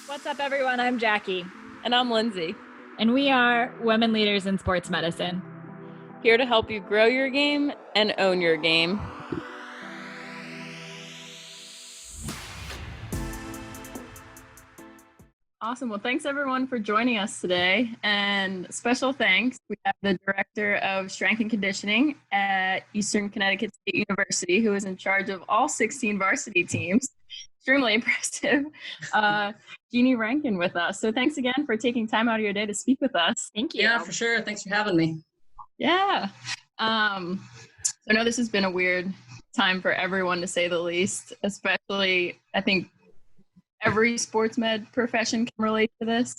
What's up, everyone? I'm Jackie, And I'm Lindsay, and we are Women Leaders in Sports Medicine. here to help you grow your game and own your game. Awesome. Well, thanks everyone for joining us today. And special thanks. We have the Director of Strength and Conditioning at Eastern Connecticut State University, who is in charge of all 16 varsity teams. Extremely impressive. Jeanne Rankin with us. So thanks again for taking time out of your day to speak with us. Thank you. Yeah, for sure. Thanks for having me. Yeah. I know this has been a weird time for everyone, to say the least, especially I think every sports med profession can relate to this,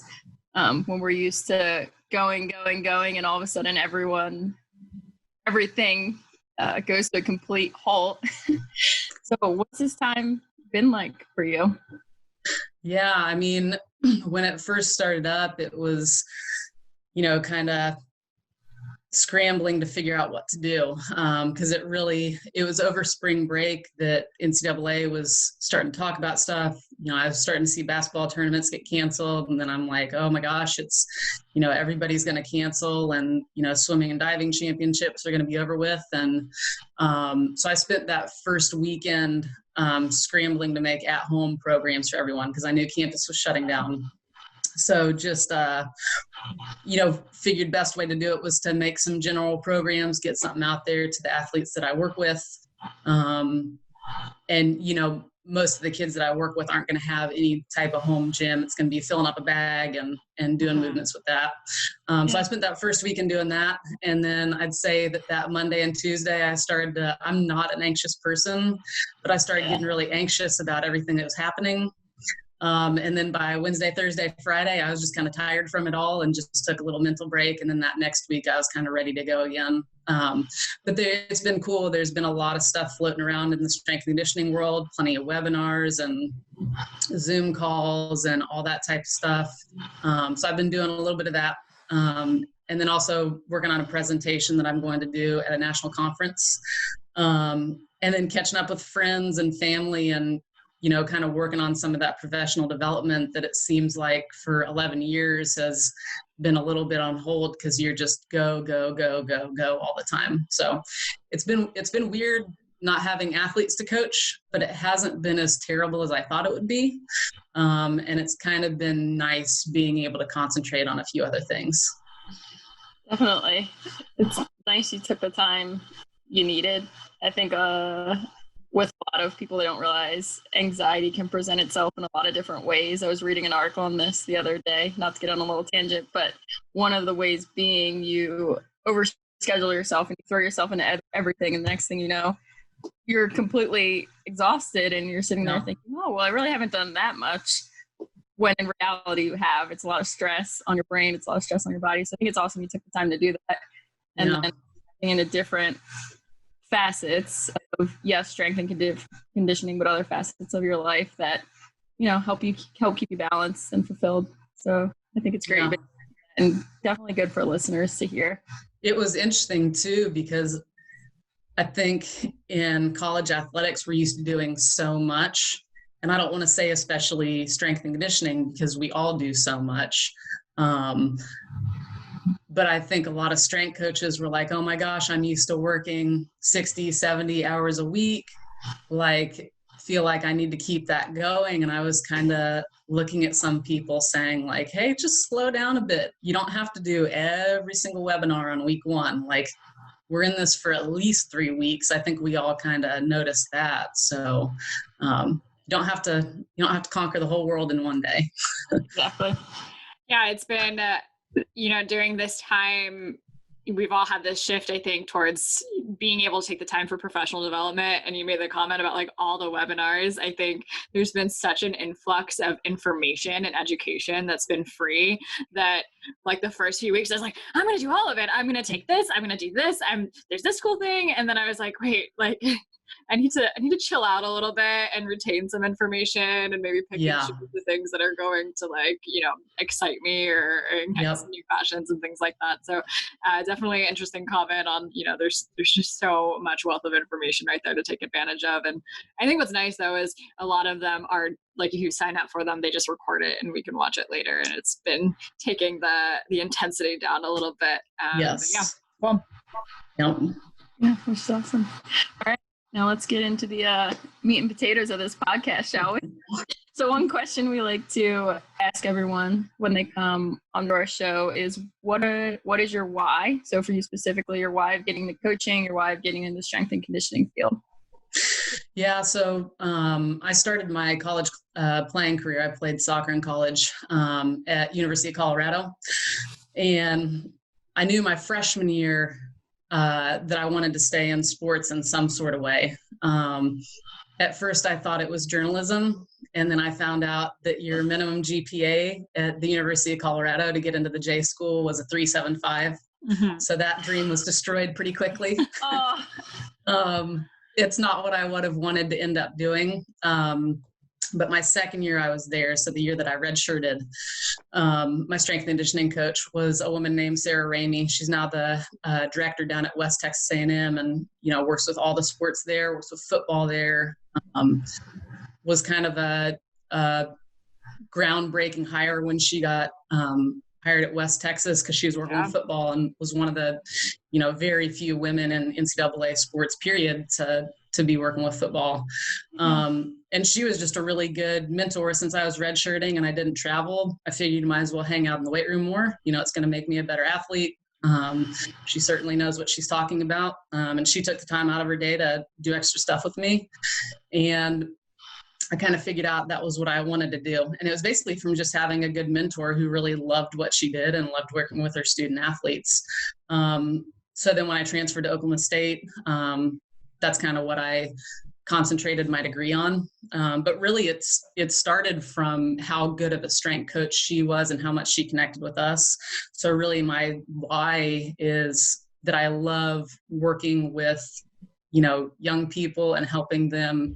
when we're used to going, and all of a sudden everything goes to a complete halt. So what's this time been like for you? Yeah, I mean, when it first started up, it was, kind of scrambling to figure out what to do, because it was over spring break that NCAA was starting to talk about stuff. I was starting to see basketball tournaments get canceled, and then I'm like, oh my gosh, it's, everybody's going to cancel, and swimming and diving championships are going to be over with. And so I spent that first weekend scrambling to make at-home programs for everyone, because I knew campus was shutting down. So just, figured best way to do it was to make some general programs, get something out there to the athletes that I work with. And, most of the kids that I work with aren't going to have any type of home gym. It's going to be filling up a bag and doing movements with that. So I spent that first weekend doing that. And then I'd say that Monday and Tuesday, I'm not an anxious person, but I started getting really anxious about everything that was happening. And then by Wednesday, Thursday, Friday, I was just kind of tired from it all and just took a little mental break. And then that next week, I was kind of ready to go again. But it's been cool. There's been a lot of stuff floating around in the strength and conditioning world, plenty of webinars and Zoom calls and all that type of stuff. So I've been doing a little bit of that. And then also working on a presentation that I'm going to do at a national conference. And then catching up with friends and family and kind of working on some of that professional development that it seems like for 11 years has been a little bit on hold, because you're just go all the time. So it's been weird not having athletes to coach, but it hasn't been as terrible as I thought it would be. And it's kind of been nice being able to concentrate on a few other things. Definitely. It's nice you took the time you needed. I think with a lot of people, they don't realize anxiety can present itself in a lot of different ways. I was reading an article on this the other day, not to get on a little tangent, but one of the ways being you overschedule yourself and you throw yourself into everything, and the next thing you know, you're completely exhausted and you're sitting there thinking, oh, well, I really haven't done that much, when in reality it's a lot of stress on your brain, it's a lot of stress on your body. So I think it's awesome you took the time to do that. And then into different facets of strength and conditioning, but other facets of your life that help keep you balanced and fulfilled. So I think it's great and definitely good for listeners to hear. It was interesting too, because I think in college athletics we're used to doing so much, and I don't want to say especially strength and conditioning, because we all do so much. But I think a lot of strength coaches were like, oh my gosh, I'm used to working 60, 70 hours a week. Like, feel like I need to keep that going. And I was kind of looking at some people saying like, hey, just slow down a bit. You don't have to do every single webinar on week one. Like, we're in this for at least 3 weeks. I think we all kind of noticed that. So you don't have to conquer the whole world in one day. Exactly. Yeah, it's been during this time, we've all had this shift, I think, towards being able to take the time for professional development. And you made the comment about like all the webinars. I think there's been such an influx of information and education that's been free, that like the first few weeks I was like, I'm going to do all of it. I'm going to take this. I'm going to do this. There's this cool thing. And then I was like, wait, like I need to chill out a little bit and retain some information and maybe pick and choose the things that are going to excite me or get some new passions and things like that. So definitely definitely an interesting comment on, there's just so much wealth of information right there to take advantage of. And I think what's nice though is a lot of them are like, if you sign up for them, they just record it and we can watch it later. And it's been taking the intensity down a little bit. Yes. Yeah. Well, Yeah, which is awesome. All right, now let's get into the meat and potatoes of this podcast, shall we? So one question we like to ask everyone when they come onto our show is, what is your why? So for you specifically, your why of getting the coaching, your why of getting in the strength and conditioning field. Yeah, so I started my college playing career. I played soccer in college at University of Colorado. And I knew my freshman year that I wanted to stay in sports in some sort of way. At first, I thought it was journalism. And then I found out that your minimum GPA at the University of Colorado to get into the J school was a 3.75. Mm-hmm. So that dream was destroyed pretty quickly. It's not what I would have wanted to end up doing. But my second year I was there, so the year that I redshirted, my strength and conditioning coach was a woman named Sarah Ramey. She's now the director down at West Texas A&M, and works with all the sports there, works with football there. Was kind of a groundbreaking hire when she got hired at West Texas, because she was working with football and was one of the very few women in NCAA sports period to be working with football. And she was just a really good mentor. Since I was redshirting and I didn't travel, I figured you might as well hang out in the weight room more. It's going to make me a better athlete. She certainly knows what she's talking about. And she took the time out of her day to do extra stuff with me. And I kind of figured out that was what I wanted to do. And it was basically from just having a good mentor who really loved what she did and loved working with her student athletes. So then when I transferred to Oklahoma State, that's kind of what I concentrated my degree on. But really it started from how good of a strength coach she was and how much she connected with us. So really my why is that I love working with, young people and helping them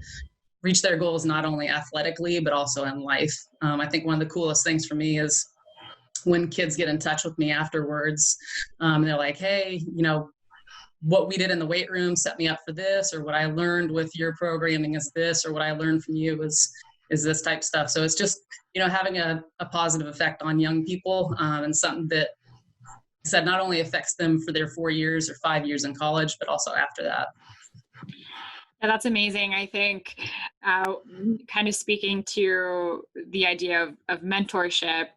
reach their goals, not only athletically, but also in life. I think one of the coolest things for me is when kids get in touch with me afterwards, they're like, hey, what we did in the weight room set me up for this, or what I learned with your programming is this, or what I learned from you is this type stuff. So it's just, having a positive effect on young people, and something that said not only affects them for their 4 years or 5 years in college, but also after that. Yeah, that's amazing. I think kind of speaking to the idea of mentorship,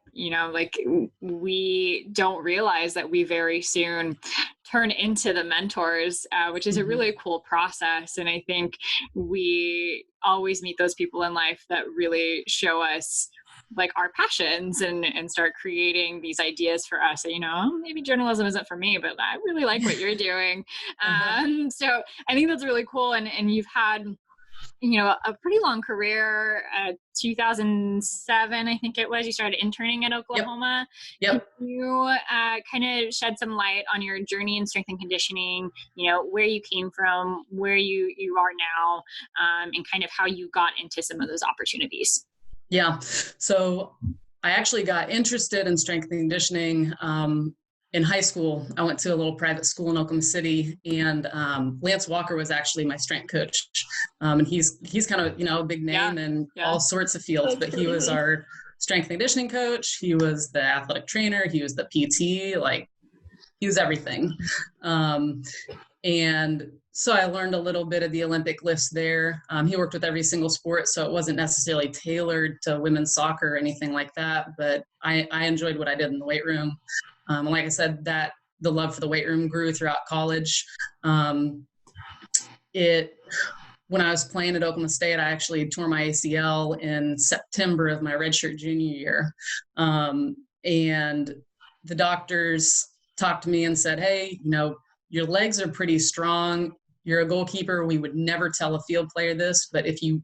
we don't realize that we very soon turn into the mentors, which is a really cool process. And I think we always meet those people in life that really show us like our passions and start creating these ideas for us. Maybe journalism isn't for me, but I really like what you're doing. So I think that's really cool. And you've had, a pretty long career. 2007, I think it was, you started interning at Oklahoma. Yep. Can you kind of shed some light on your journey in strength and conditioning, where you came from, where you are now, and kind of how you got into some of those opportunities? Yeah. So I actually got interested in strength and conditioning in high school. I went to a little private school in Oklahoma City, and Lance Walker was actually my strength coach. And he's kind of, a big name in all sorts of fields, but he was our strength and conditioning coach. He was the athletic trainer. He was the PT, he was everything. And so I learned a little bit of the Olympic lifts there. He worked with every single sport, so it wasn't necessarily tailored to women's soccer or anything like that, but I enjoyed what I did in the weight room. And like I said, that the love for the weight room grew throughout college. When I was playing at Oklahoma State, I actually tore my ACL in September of my redshirt junior year. And the doctors talked to me and said, hey, your legs are pretty strong. You're a goalkeeper. We would never tell a field player this, but if you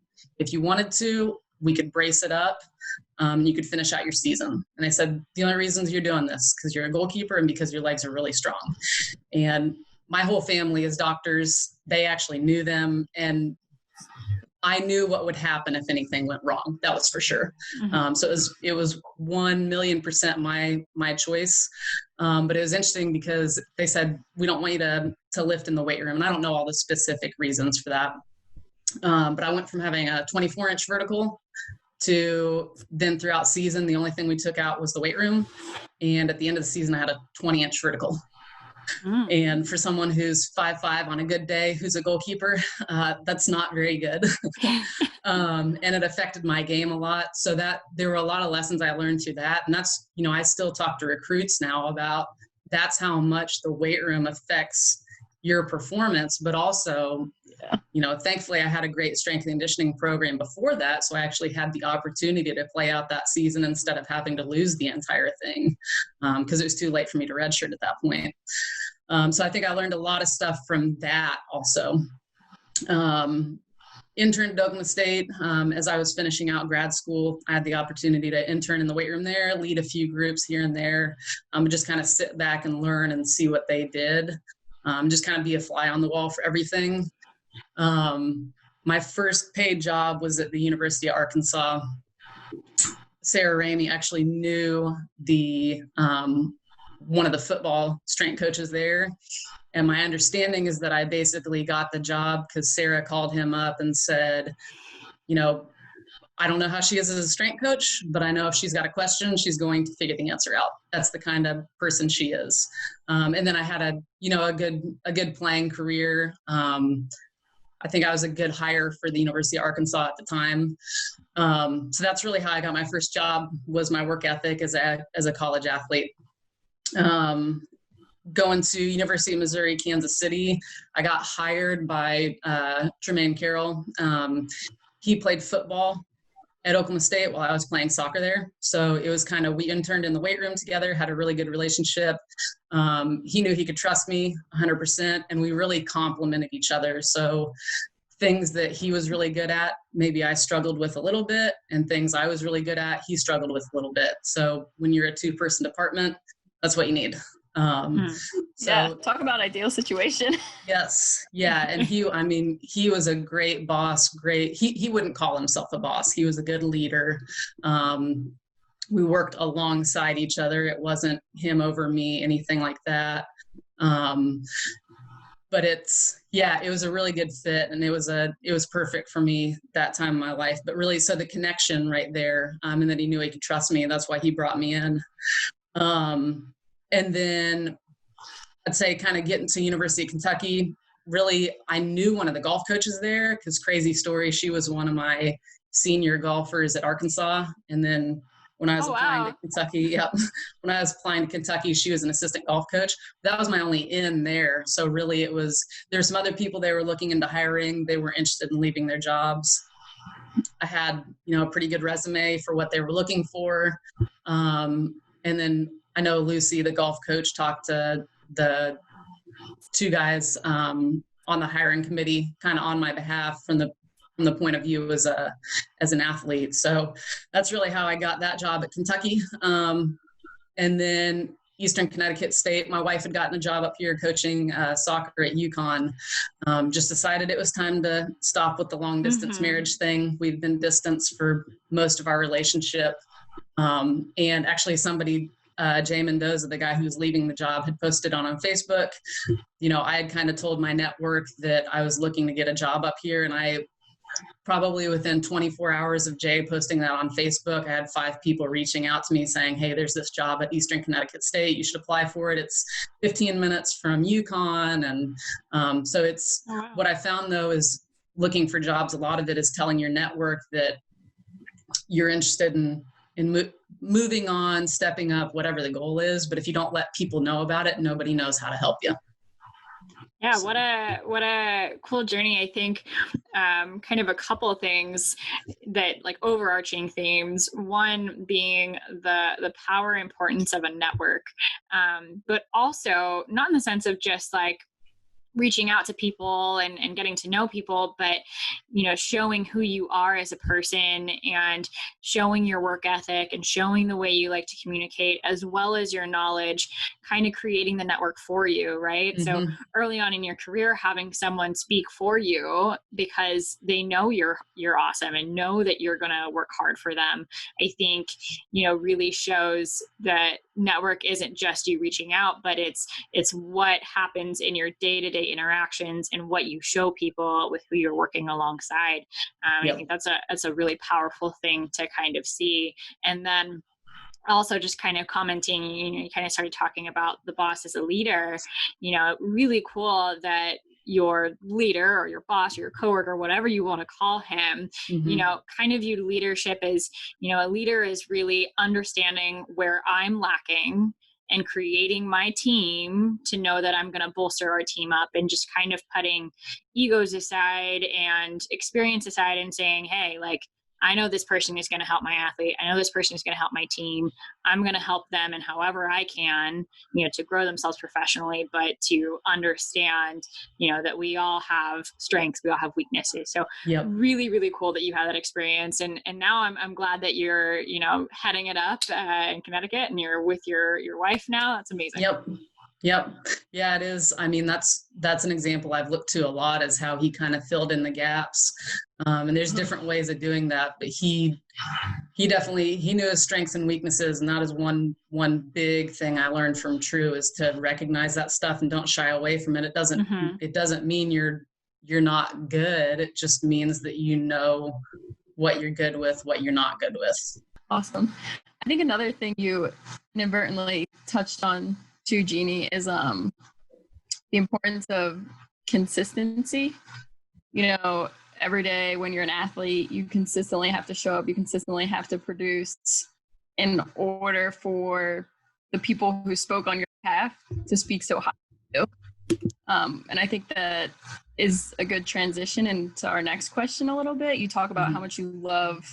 wanted to, we could brace it up. You could finish out your season. And I said, the only reasons you're doing this, because you're a goalkeeper and because your legs are really strong. And my whole family is doctors. They actually knew them. And I knew what would happen if anything went wrong. That was for sure. Mhm. So it was 1,000,000% my choice. But it was interesting because they said, we don't want you to lift in the weight room. And I don't know all the specific reasons for that. But I went from having a 24-inch vertical to then throughout season, the only thing we took out was the weight room. And at the end of the season, I had a 20-inch vertical. Mm. And for someone who's 5'5" on a good day, who's a goalkeeper, that's not very good. And it affected my game a lot. So that there were a lot of lessons I learned through that. And that's, I still talk to recruits now about that's how much the weight room affects your performance, but also, thankfully I had a great strength and conditioning program before that. So I actually had the opportunity to play out that season instead of having to lose the entire thing because it was too late for me to redshirt at that point. So I think I learned a lot of stuff from that also. Interned at Oklahoma State. As I was finishing out grad school, I had the opportunity to intern in the weight room there, lead a few groups here and there, just kind of sit back and learn and see what they did. Just kind of be a fly on the wall for everything. My first paid job was at the University of Arkansas. Sarah Ramey actually knew the one of the football strength coaches there. And my understanding is that I basically got the job because Sarah called him up and said, I don't know how she is as a strength coach, but I know if she's got a question, she's going to figure the answer out. That's the kind of person she is. And then I had a good playing career. I think I was a good hire for the University of Arkansas at the time. So that's really how I got my first job, was my work ethic as a college athlete. Going to University of Missouri, Kansas City, I got hired by Tremaine Carroll. He played football at Oklahoma State while I was playing soccer there. So it was we interned in the weight room together, had a really good relationship. He knew he could trust me 100%, and we really complemented each other. So things that he was really good at, maybe I struggled with a little bit, and things I was really good at, he struggled with a little bit. So when you're a 2-person department, that's what you need. So talk about ideal situation. Yes. Yeah. And he was a great boss. He wouldn't call himself a boss. He was a good leader. We worked alongside each other. It wasn't him over me, anything like that. But it was a really good fit, and it was perfect for me that time in my life. But really, so the connection right there, and that he knew he could trust me. That's why he brought me in. And then I'd say kind of getting to University of Kentucky, really, I knew one of the golf coaches there because, crazy story, she was one of my senior golfers at Arkansas. And then when I was applying to Kentucky, when I was applying to Kentucky, she was an assistant golf coach. That was my only in there. So really there's some other people they were looking into hiring. They were interested in leaving their jobs. I had, a pretty good resume for what they were looking for. And then I know Lucy, the golf coach, talked to the 2 guys on the hiring committee, kind of on my behalf from the point of view as an athlete. So that's really how I got that job at Kentucky. And then Eastern Connecticut State, my wife had gotten a job up here coaching soccer at UConn. Just decided it was time to stop with the long distance marriage thing. We've been distanced for most of our relationship. And actually somebody, Jay Mendoza, the guy who's leaving the job, had posted on Facebook. I had kind of told my network that I was looking to get a job up here, and I probably within 24 hours of Jay posting that on Facebook, I had 5 people reaching out to me saying, hey, there's this job at Eastern Connecticut State. You should apply for it. It's 15 minutes from UConn. And so it's what I found, though, is looking for jobs. A lot of it is telling your network that you're interested in moving on, stepping up, whatever the goal is. But if you don't let people know about it, nobody knows how to help you. Yeah, what a cool journey. I think kind of a couple of things that overarching themes. One being the power and importance of a network, but also not in the sense of just reaching out to people and getting to know people, but, you know, showing who you are as a person and showing your work ethic and showing the way you like to communicate, as well as your knowledge, kind of creating the network for you, right? Mm-hmm. So early on in your career, having someone speak for you because they know you're awesome and know that you're going to work hard for them, I think, you know, really shows that network isn't just you reaching out, but it's what happens in your day-to-day interactions and what you show people with who you're working alongside. Yep. I think that's a really powerful thing to kind of see. And then also just kind of commenting, you know, you kind of started talking about the boss as a leader, you know, really cool that your leader or your boss or your coworker, whatever you want to call him, Mm-hmm. you know, kind of viewed leadership as, you know, a leader is really understanding where I'm lacking and creating my team to know that I'm going to bolster our team up, and just kind of putting egos aside and experience aside and saying, hey, like, I know this person is going to help my athlete. I know this person is going to help my team. I'm going to help them in however I can, you know, to grow themselves professionally, but to understand, you know, that we all have strengths, we all have weaknesses. So Yep. really, really cool that you had that experience. And now I'm glad that you're, you know, heading it up in Connecticut and you're with your wife now. That's amazing. Yep. Yeah, it is. I mean, that's an example I've looked to a lot, is how he kind of filled in the gaps. And there's different ways of doing that, but he definitely, he knew his strengths and weaknesses. And that is one big thing I learned from True, is to recognize that stuff and don't shy away from it. It doesn't mean you're not good. It just means that you know what you're good with, what you're not good with. Awesome. I think another thing you inadvertently touched on too, Jeannie, is the importance of consistency. You know, every day when you're an athlete, you consistently have to show up, you consistently have to produce in order for the people who spoke on your behalf to speak so highly of you. And I think that is a good transition into our next question a little bit. You talk about how much you love,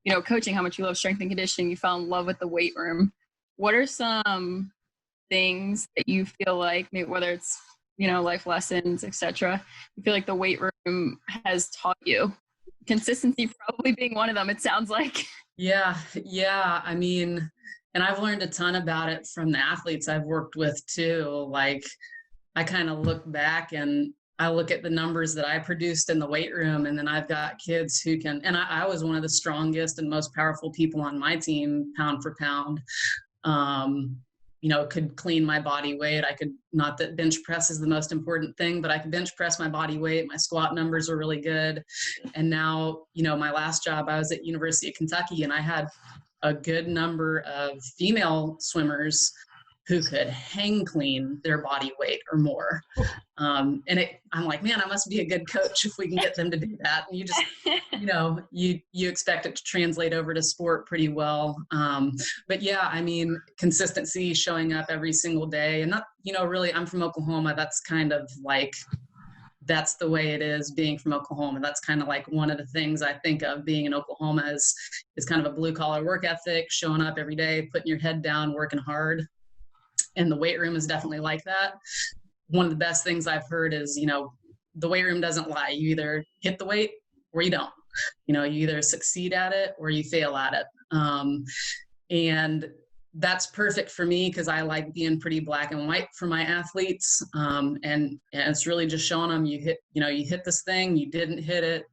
you know, coaching, how much you love strength and conditioning. You fell in love with the weight room. What are some things that you feel like, maybe whether it's, you know, life lessons, etc., you feel like the weight room has taught you? Consistency probably being one of them, it sounds like. Yeah. I mean, and I've learned a ton about it from the athletes I've worked with too. Like, I kind of look back and I look at the numbers that I produced in the weight room, and then I've got kids who can, and I was one of the strongest and most powerful people on my team, pound for pound. You know, could clean my body weight. I could, not that bench press is the most important thing, but I could bench press my body weight. My squat numbers were really good. And now, you know, my last job, I was at University of Kentucky, and I had a good number of female swimmers who could hang clean their body weight or more. I'm like, man, I must be a good coach if we can get them to do that. And you just, you know, you expect it to translate over to sport pretty well. But yeah, I mean, consistency, showing up every single day, and not, you know, really, I'm from Oklahoma. That's kind of like, that's the way it is being from Oklahoma. That's kind of like one of the things I think of being in Oklahoma is kind of a blue collar work ethic, showing up every day, putting your head down, working hard. And the weight room is definitely like that. One of the best things I've heard is, you know, the weight room doesn't lie. You either hit the weight or you don't. You know, you either succeed at it or you fail at it. And that's perfect for me because I like being pretty black and white for my athletes. And it's really just showing them you hit this thing, you didn't hit it.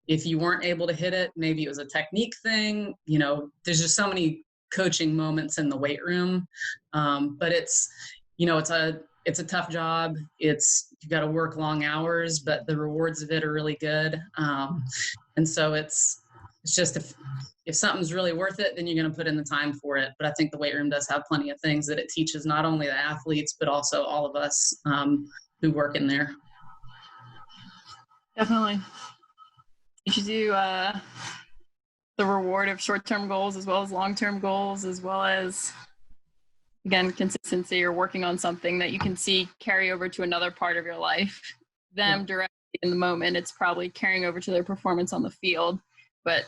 If you weren't able to hit it, maybe it was a technique thing. You know, there's just so many coaching moments in the weight room. But it's, you know, it's a tough job. You got to work long hours, but the rewards of it are really good. And so it's just, if something's really worth it, then you're going to put in the time for it. But I think the weight room does have plenty of things that it teaches, not only the athletes, but also all of us who work in there. Definitely. Teaches you the reward of short-term goals as well as long-term goals, as well as, again, consistency, or working on something that you can see carry over to another part of your life. Them directly in the moment, it's probably carrying over to their performance on the field. But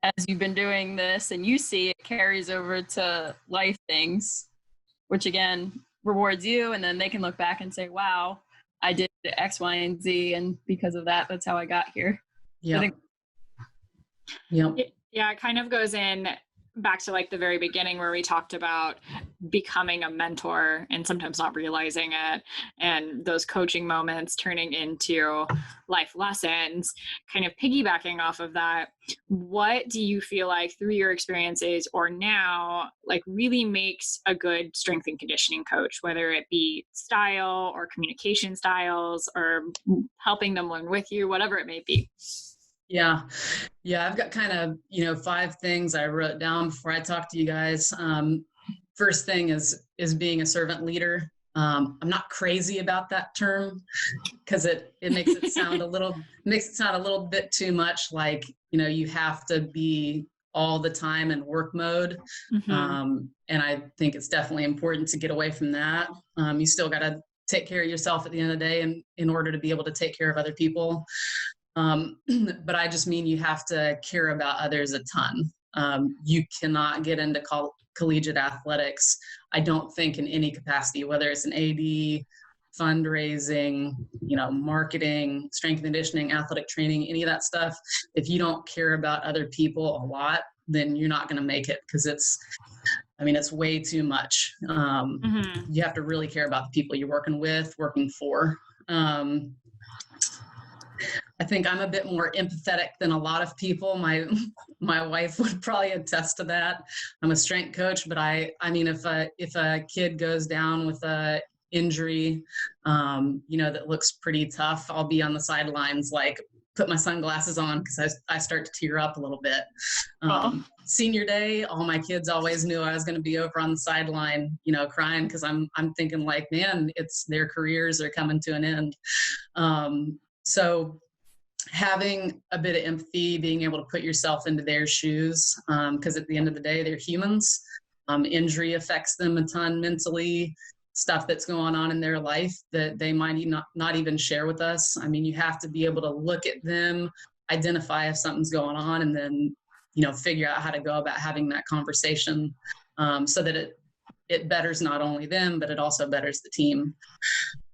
as you've been doing this and you see it carries over to life things, which again rewards you, and then they can look back and say, wow, I did X, Y, and Z, and because of that, that's how I got here. Yeah. Yeah, it kind of goes in back to like the very beginning where we talked about becoming a mentor and sometimes not realizing it, and those coaching moments turning into life lessons. Kind of piggybacking off of that, what do you feel like through your experiences or now like really makes a good strength and conditioning coach, whether it be style or communication styles or helping them learn with you, whatever it may be? Yeah. I've got kind of, 5 things I wrote down before I talk to you guys. First thing is being a servant leader. I'm not crazy about that term because it makes it sound a little bit too much like, you have to be all the time in work mode. And I think it's definitely important to get away from that. You still got to take care of yourself at the end of the day and in order to be able to take care of other people. But I just mean you have to care about others a ton. You cannot get into collegiate athletics, I don't think, in any capacity, whether it's an AD, fundraising, marketing, strength and conditioning, athletic training, any of that stuff. If you don't care about other people a lot, then you're not going to make it because it's way too much. You have to really care about the people you're working with, working for. I think I'm a bit more empathetic than a lot of people. My wife would probably attest to that. I'm a strength coach, but if a kid goes down with a injury, that looks pretty tough, I'll be on the sidelines, like put my sunglasses on because I start to tear up a little bit. Senior day, all my kids always knew I was going to be over on the sideline, crying because I'm thinking like, man, it's their careers are coming to an end. So having a bit of empathy, being able to put yourself into their shoes, because at the end of the day, they're humans. Injury affects them a ton mentally, stuff that's going on in their life that they might not even share with us. You have to be able to look at them, identify if something's going on, and then, figure out how to go about having that conversation so that it betters not only them, but it also betters the team.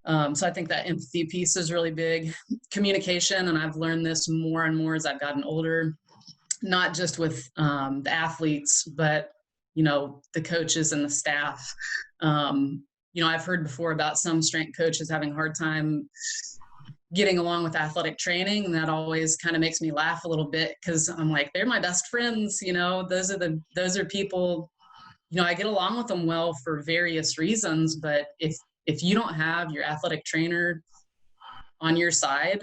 So I think that empathy piece is really big. Communication, and I've learned this more and more as I've gotten older, not just with the athletes, but, the coaches and the staff. I've heard before about some strength coaches having a hard time getting along with athletic training, and that always kind of makes me laugh a little bit because I'm like, they're my best friends. Those are people, I get along with them well for various reasons, but if you don't have your athletic trainer on your side,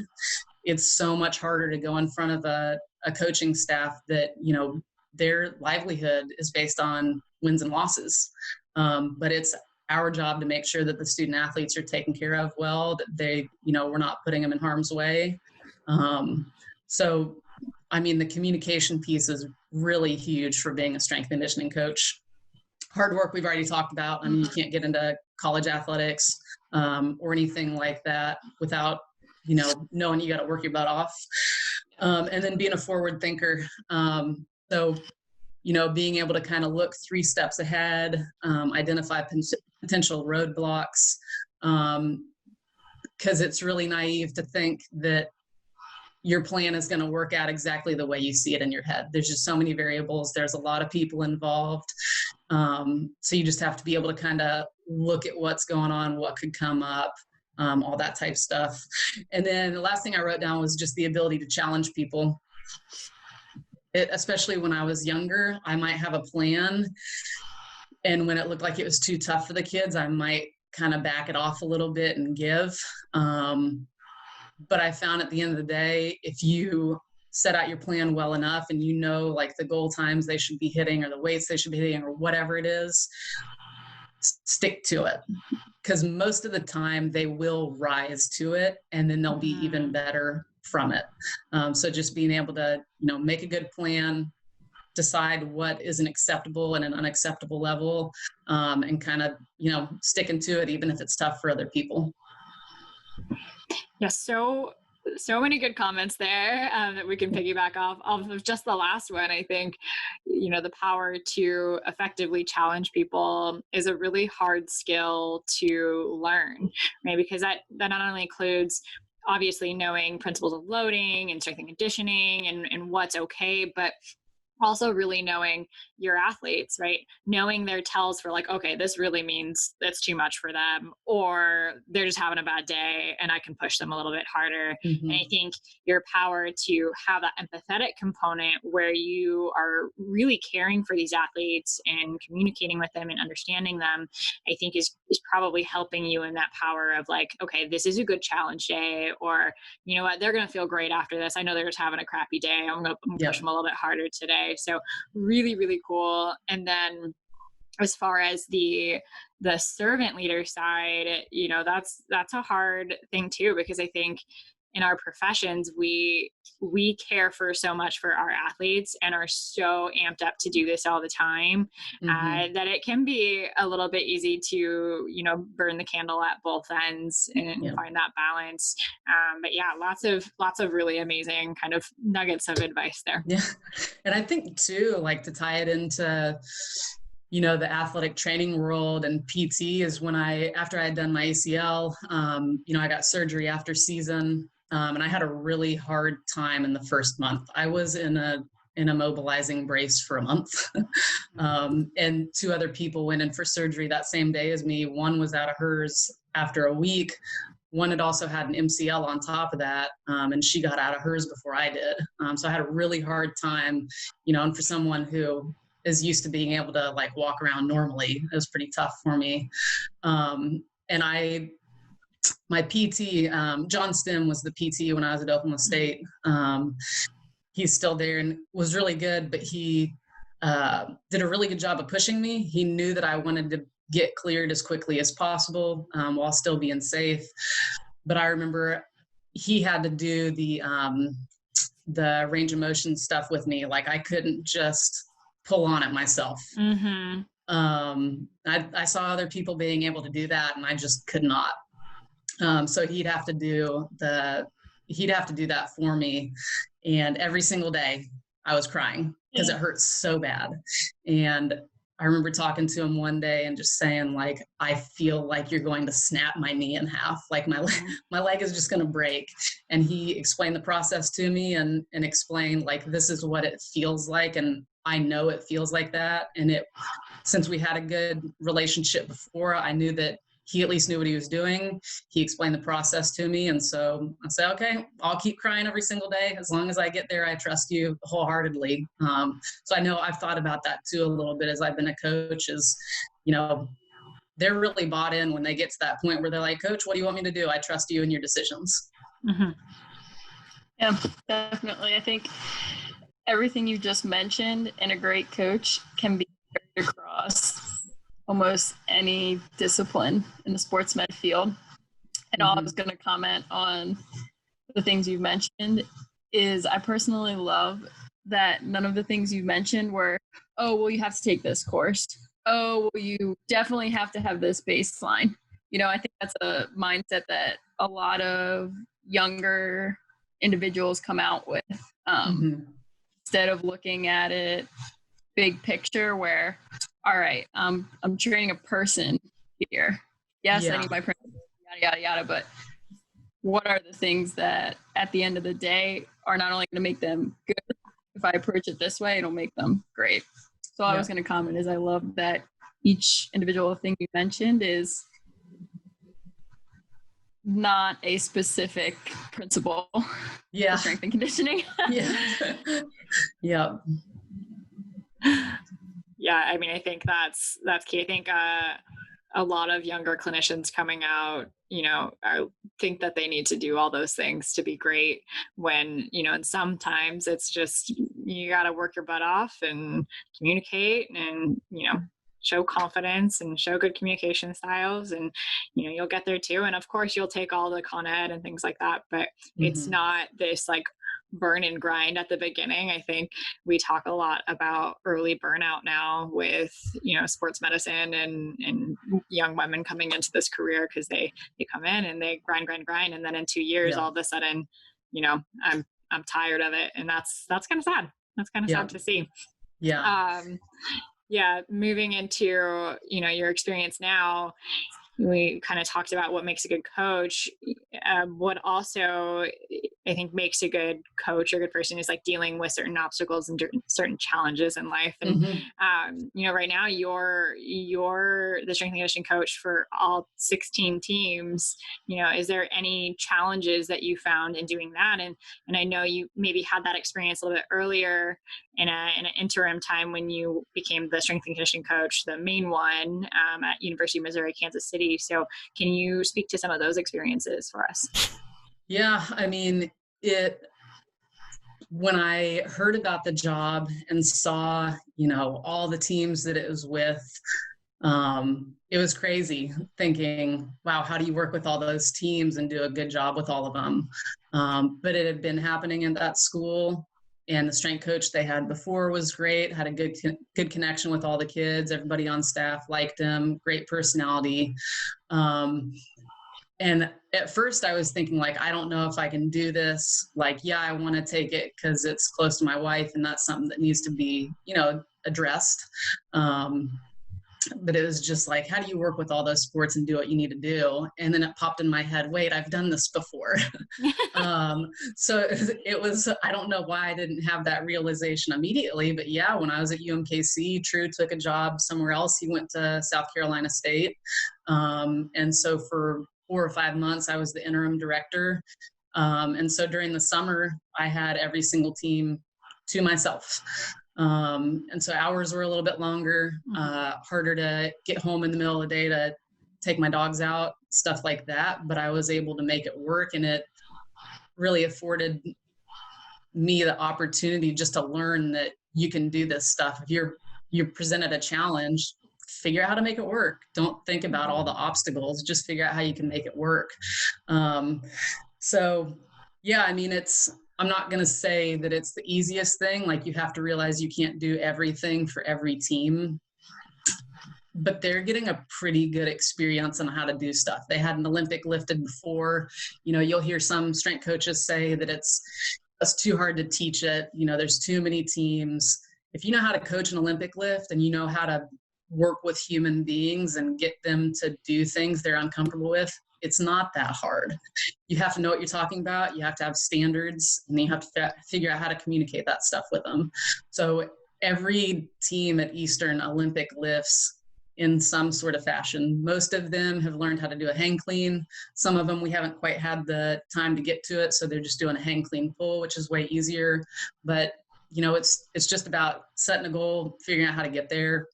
it's so much harder to go in front of a coaching staff that, their livelihood is based on wins and losses. But it's our job to make sure that the student athletes are taken care of well, that they, we're not putting them in harm's way. So, the communication piece is really huge for being a strength and conditioning coach. Hard work we've already talked about. You can't get into college athletics or anything like that without, knowing you got to work your butt off. And then being a forward thinker. So, being able to kind of look 3 steps ahead, identify potential roadblocks, because it's really naive to think that your plan is going to work out exactly the way you see it in your head. There's just so many variables. There's a lot of people involved. So you just have to be able to kind of look at what's going on, what could come up, all that type of stuff. And then the last thing I wrote down was just the ability to challenge people. Especially when I was younger, I might have a plan, and when it looked like it was too tough for the kids, I might kind of back it off a little bit and give. But I found at the end of the day, if you set out your plan well enough and like the goal times they should be hitting or the weights they should be hitting or whatever it is, stick to it. Because most of the time they will rise to it and then they'll be even better from it. So just being able to, make a good plan, decide what is an acceptable and an unacceptable level, and kind of, sticking to it, even if it's tough for other people. Yeah, so so many good comments there that we can piggyback off of just the last one. I think, the power to effectively challenge people is a really hard skill to learn, right? Because that not only includes obviously knowing principles of loading and strength and conditioning and what's okay, but also really knowing your athletes, right? Knowing their tells for like, okay, this really means that's too much for them, or they're just having a bad day and I can push them a little bit harder. Mm-hmm. And I think your power to have that empathetic component where you are really caring for these athletes and communicating with them and understanding them, I think is probably helping you in that power of like, okay, this is a good challenge day, or you know what, they're going to feel great after this. I know they're just having a crappy day. I'm going to push them a little bit harder today. So really, really cool. And then as far as the servant leader side, that's a hard thing too, because I think in our professions, we care for so much for our athletes and are so amped up to do this all the time, that it can be a little bit easy to, burn the candle at both ends and find that balance. But yeah, lots of really amazing kind of nuggets of advice there. Yeah. And I think too, like to tie it into, the athletic training world and PT is when after I had done my ACL, I got surgery after season. And I had a really hard time in the first month. I was in a mobilizing brace for a month. And 2 other people went in for surgery that same day as me. One was out of hers after a week. One had also had an MCL on top of that. And she got out of hers before I did. So I had a really hard time, and for someone who is used to being able to like walk around normally, it was pretty tough for me. And my PT, John Stim was the PT when I was at Oklahoma State. He's still there and was really good, but he did a really good job of pushing me. He knew that I wanted to get cleared as quickly as possible while still being safe. But I remember he had to do the range of motion stuff with me. Like I couldn't just pull on it myself. Mm-hmm. I saw other people being able to do that and I just could not. So he'd have to do that for me. And every single day I was crying because it hurt so bad. And I remember talking to him one day and just saying like, I feel like you're going to snap my knee in half. Like my leg is just going to break. And he explained the process to me and explained like, this is what it feels like. And I know it feels like that. And since we had a good relationship before, I knew that he at least knew what he was doing. He explained the process to me. And so I said, okay, I'll keep crying every single day. As long as I get there, I trust you wholeheartedly. So I know I've thought about that too a little bit as I've been a coach is, they're really bought in when they get to that point where they're like, Coach, what do you want me to do? I trust you in your decisions. Mm-hmm. Yeah, definitely. I think everything you just mentioned in a great coach can be carried across almost any discipline in the sports med field. And all I was going to comment on the things you've mentioned is I personally love that none of the things you mentioned were, oh, well, you have to take this course. Oh, well, you definitely have to have this baseline. I think that's a mindset that a lot of younger individuals come out with. Instead of looking at it big picture where, all right, I'm training a person here. Yes, I need my principles, yada, yada, yada, but what are the things that at the end of the day are not only going to make them good, if I approach it this way, it'll make them great. So all I was going to comment is I love that each individual thing you mentioned is not a specific principle for strength and conditioning. Yeah, I mean, I think that's key. I think a lot of younger clinicians coming out, think that they need to do all those things to be great when, and sometimes it's just, you got to work your butt off and communicate and, show confidence and show good communication styles and, you'll get there too. And of course you'll take all the con ed and things like that, but it's not this like burn and grind at the beginning. I think we talk a lot about early burnout now with, sports medicine and young women coming into this career because they come in and they grind. And then in 2 years, all of a sudden I'm tired of it. And that's kind of sad. That's kind of sad to see. Yeah. Moving into, your experience now, we kind of talked about what makes a good coach. What also I think makes a good coach or good person is like dealing with certain obstacles and certain challenges in life. And, right now you're the strength and conditioning coach for all 16 teams. Is there any challenges that you found in doing that? And I know you maybe had that experience a little bit earlier in an interim time when you became the strength and conditioning coach, the main one at University of Missouri, Kansas City. So can you speak to some of those experiences for us? Yeah, I mean, when I heard about the job and saw, all the teams that it was with, it was crazy thinking, wow, how do you work with all those teams and do a good job with all of them? But it had been happening in that school. And the strength coach they had before was great, had a good connection with all the kids. Everybody on staff liked him, great personality. And at first I was thinking like, I don't know if I can do this. Like, yeah, I want to take it because it's close to my wife and that's something that needs to be, addressed. But it was just like, how do you work with all those sports and do what you need to do? And then it popped in my head, wait, I've done this before. So it was, I don't know why I didn't have that realization immediately, but yeah, when I was at UMKC, True took a job somewhere else. He went to South Carolina State. And so for 4 or 5 months, I was the interim director. And so during the summer, I had every single team to myself. And so hours were a little bit longer, harder to get home in the middle of the day to take my dogs out, stuff like that. But I was able to make it work, and it really afforded me the opportunity just to learn that you can do this stuff. If you're presented a challenge, figure out how to make it work. Don't think about all the obstacles, just figure out how you can make it work. So yeah, I mean, I'm not going to say that it's the easiest thing. Like, you have to realize you can't do everything for every team, but they're getting a pretty good experience on how to do stuff. They had an Olympic lifted before. You'll hear some strength coaches say that it's too hard to teach it. There's too many teams. If you know how to coach an Olympic lift and you know how to work with human beings and get them to do things they're uncomfortable with, it's not that hard. You have to know what you're talking about. You have to have standards, and then you have to figure out how to communicate that stuff with them. So every team at Eastern Olympic lifts in some sort of fashion. Most of them have learned how to do a hang clean. Some of them, we haven't quite had the time to get to it, so they're just doing a hang clean pull, which is way easier. But it's just about setting a goal, figuring out how to get there,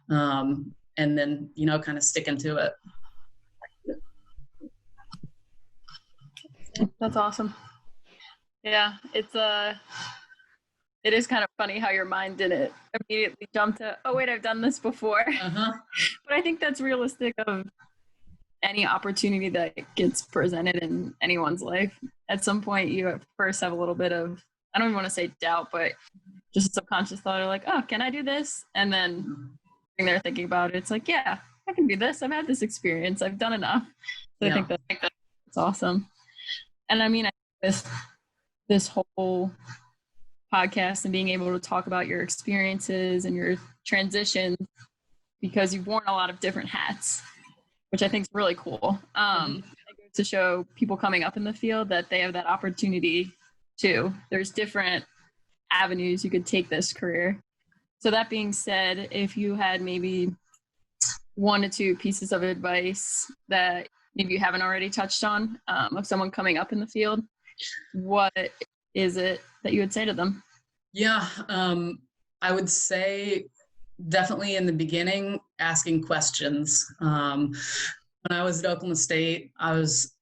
and then kind of sticking to it. That's awesome. Yeah, it is kind of funny how your mind didn't immediately jump to, oh wait, I've done this before. But I think that's realistic of any opportunity that gets presented in anyone's life. At some point, you at first have a little bit of, I don't even want to say doubt, but just a subconscious thought of like, oh, can I do this? And then sitting there thinking about it, it's like, yeah, I can do this. I've had this experience. I've done enough. So I think that's awesome. And I mean, with this whole podcast and being able to talk about your experiences and your transitions, because you've worn a lot of different hats, which I think is really cool. It goes to show people coming up in the field that they have that opportunity too. There's different avenues you could take this career. So that being said, if you had maybe 1 to 2 pieces of advice that maybe you haven't already touched on, of someone coming up in the field, what is it that you would say to them? Yeah, I would say definitely in the beginning, asking questions. When I was at Oklahoma State, I was,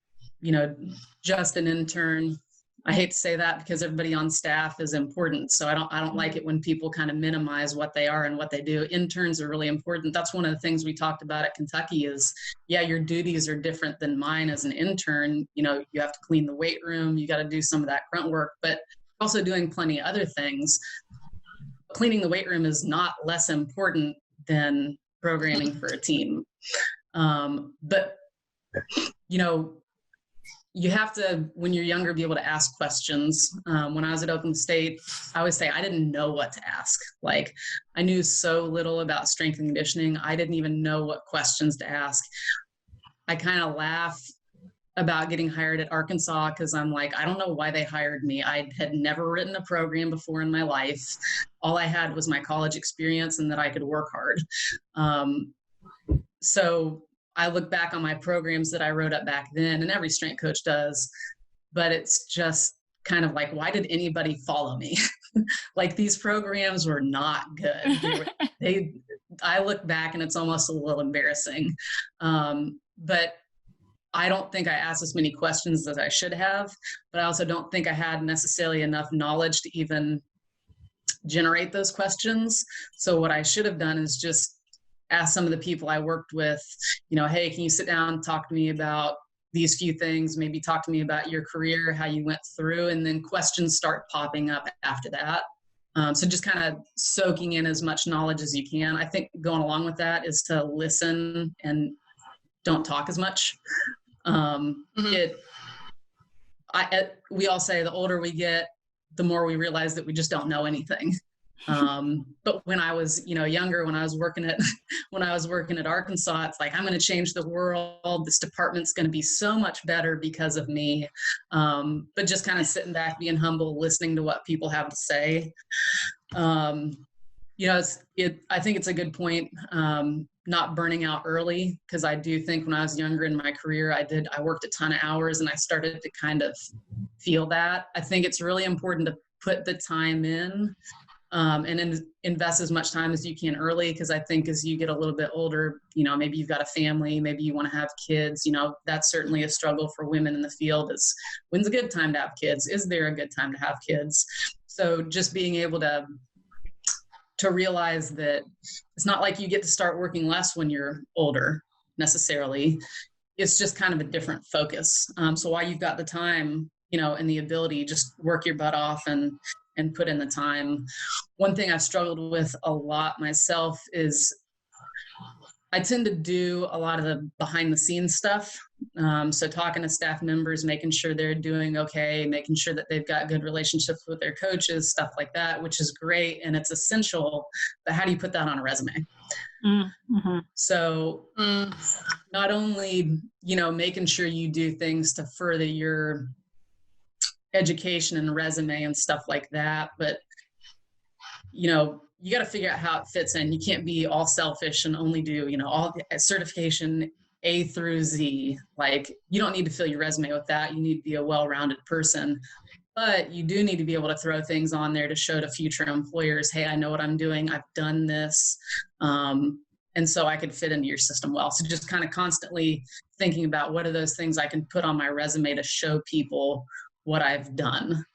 just an intern. I hate to say that because everybody on staff is important. So I don't like it when people kind of minimize what they are and what they do. Interns are really important. That's one of the things we talked about at Kentucky is, yeah, your duties are different than mine as an intern. You have to clean the weight room. You got to do some of that grunt work, but also doing plenty of other things. Cleaning the weight room is not less important than programming for a team. But, you have to, when you're younger, be able to ask questions. When I was at Open State, I always say I didn't know what to ask. Like, I knew so little about strength and conditioning. I didn't even know what questions to ask. I kind of laugh about getting hired at Arkansas because I'm like, I don't know why they hired me. I had never written a program before in my life. All I had was my college experience and that I could work hard. So I look back on my programs that I wrote up back then, and every strength coach does, but it's just kind of like, why did anybody follow me? Like, these programs were not good. I look back and it's almost a little embarrassing. But I don't think I asked as many questions as I should have, but I also don't think I had necessarily enough knowledge to even generate those questions. So what I should have done is just ask some of the people I worked with, hey, can you sit down and talk to me about these few things? Maybe talk to me about your career, how you went through, and then questions start popping up after that. So just kind of soaking in as much knowledge as you can. I think going along with that is to listen and don't talk as much. We all say the older we get, the more we realize that we just don't know anything. But when I was, younger, when I was working at Arkansas, it's like, I'm going to change the world. This department's going to be so much better because of me. But just kind of sitting back, being humble, listening to what people have to say. I think it's a good point. Not burning out early, because I do think when I was younger in my career, I worked a ton of hours and I started to kind of feel that. I think it's really important to put the time in. And invest as much time as you can early, because I think as you get a little bit older, maybe you've got a family, maybe you want to have kids, that's certainly a struggle for women in the field, is when's a good time to have kids? Is there a good time to have kids? So just being able to realize that it's not like you get to start working less when you're older necessarily. It's just kind of a different focus. So while you've got the time, and the ability, just work your butt off and put in the time. One thing I've struggled with a lot myself is I tend to do a lot of the behind the scenes stuff. So talking to staff members, making sure they're doing okay, making sure that they've got good relationships with their coaches, stuff like that, which is great and it's essential. But how do you put that on a resume? Mm-hmm. So not only, making sure you do things to further your education and resume and stuff like that, but you got to figure out how it fits in. You can't be all selfish and only do all the certification A through Z. Like, you don't need to fill your resume with that. You need to be a well-rounded person, but you do need to be able to throw things on there to show to future employers, hey, I know what I'm doing, I've done this, and so I could fit into your system well. So just kind of constantly thinking about what are those things I can put on my resume to show people what I've done.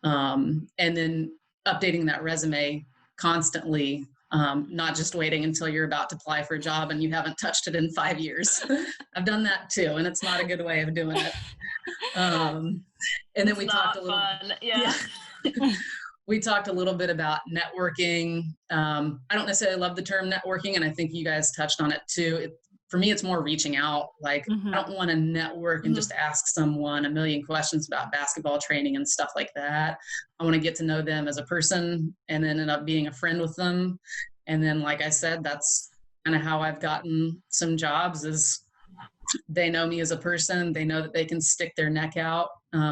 And then updating that resume constantly, not just waiting until you're about to apply for a job and you haven't touched it in 5 years. I've done that too, and it's not a good way of doing it. And then we talked a little. Yeah. We talked a little bit about networking. I don't necessarily love the term networking, and I think you guys touched on it too. For me, it's more reaching out. Like, I don't want to network and just ask someone a million questions about basketball training and stuff like that. I want to get to know them as a person and then end up being a friend with them. And then, like I said, that's kind of how I've gotten some jobs, is they know me as a person. They know that they can stick their neck out.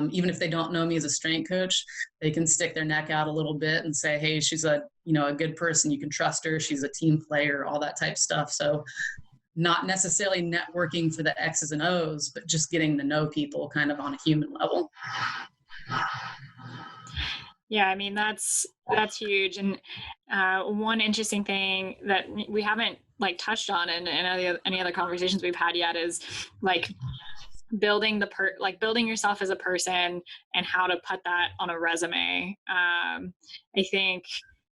Even if they don't know me as a strength coach, they can stick their neck out a little bit and say, hey, she's a good person. You can trust her. She's a team player, all that type of stuff. So not necessarily networking for the X's and O's, but just getting to know people kind of on a human level. Yeah, I mean, that's huge. And one interesting thing that we haven't touched on in any other conversations we've had yet is building building yourself as a person and how to put that on a resume. I think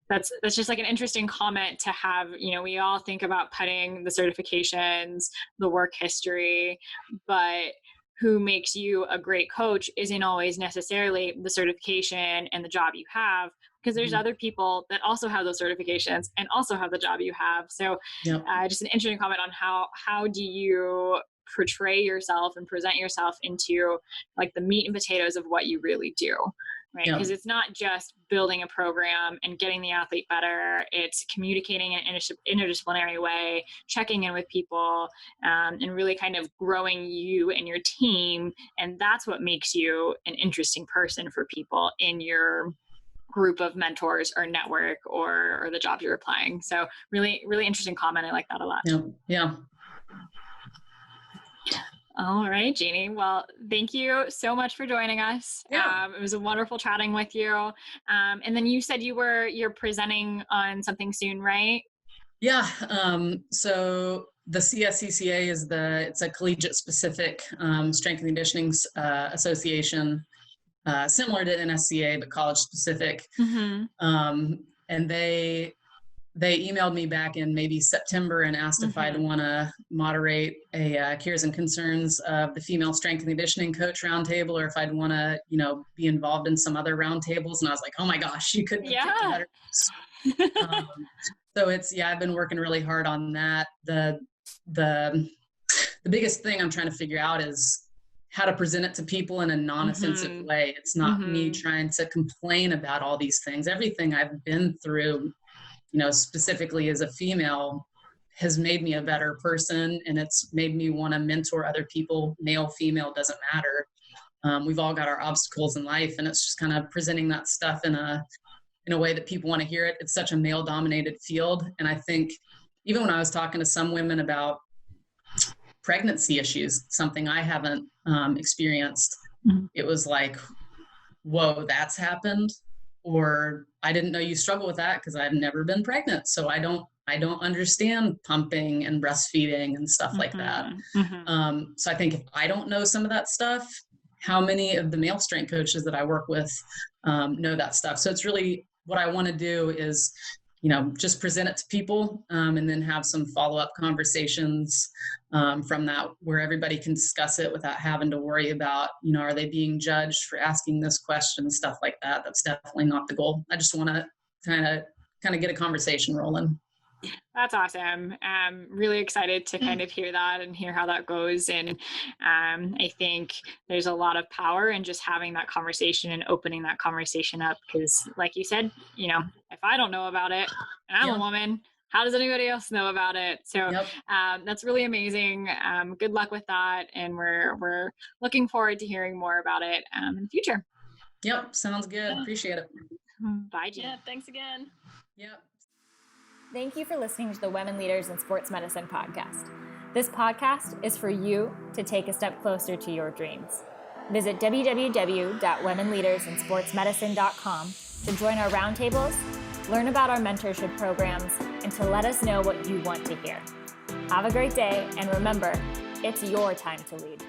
that's just an interesting comment to have. We all think about putting the certifications, the work history, but who makes you a great coach isn't always necessarily the certification and the job you have, because there's other people that also have those certifications and also have the job you have. So just an interesting comment on how do you portray yourself and present yourself into like the meat and potatoes of what you really do. Right. Because it's not just building a program and getting the athlete better. It's communicating in an interdisciplinary way, checking in with people, and really kind of growing you and your team. And that's what makes you an interesting person for people in your group of mentors or network or the jobs you're applying. So really, really interesting comment. I like that a lot. Yeah. All right, Jeannie. Well, thank you so much for joining us. Yeah. It was a wonderful chatting with you. And then you said you're presenting on something soon, right? Yeah. So the CSCCA it's a collegiate specific strength and conditioning association, similar to NSCA, but college specific. Mm-hmm. And they emailed me back in maybe September and asked if I'd want to moderate a cares and concerns of the female strength and conditioning coach roundtable, or if I'd want to, be involved in some other roundtables. And I was like, oh my gosh, you couldn't have picked a better. So I've been working really hard on that. The biggest thing I'm trying to figure out is how to present it to people in a non-offensive way. It's not me trying to complain about all these things. Everything I've been through, specifically as a female, has made me a better person, and it's made me want to mentor other people. Male, female, doesn't matter. We've all got our obstacles in life, and it's just kind of presenting that stuff in a way that people want to hear it. It's such a male-dominated field, and I think even when I was talking to some women about pregnancy issues, something I haven't experienced, it was like, whoa, that's happened. Or I didn't know you struggle with that because I've never been pregnant. So I don't understand pumping and breastfeeding and stuff like that. So I think if I don't know some of that stuff, how many of the male strength coaches that I work with know that stuff? So it's really what I want to do is, just present it to people and then have some follow-up conversations from that where everybody can discuss it without having to worry about, are they being judged for asking this question, stuff like that. That's definitely not the goal. I just want to kind of get a conversation rolling. That's awesome. I'm really excited to kind of hear that and hear how that goes. And I think there's a lot of power in just having that conversation and opening that conversation up. Because like you said, if I don't know about it and I'm a woman, how does anybody else know about it? So that's really amazing. Good luck with that. And we're looking forward to hearing more about it in the future. Yep. Sounds good. Appreciate it. Bye, Jeanne. Yeah. Thanks again. Yep. Thank you for listening to the Women Leaders in Sports Medicine podcast. This podcast is for you to take a step closer to your dreams. Visit www.womenleadersinsportsmedicine.com to join our roundtables, learn about our mentorship programs, and to let us know what you want to hear. Have a great day, and remember, it's your time to lead.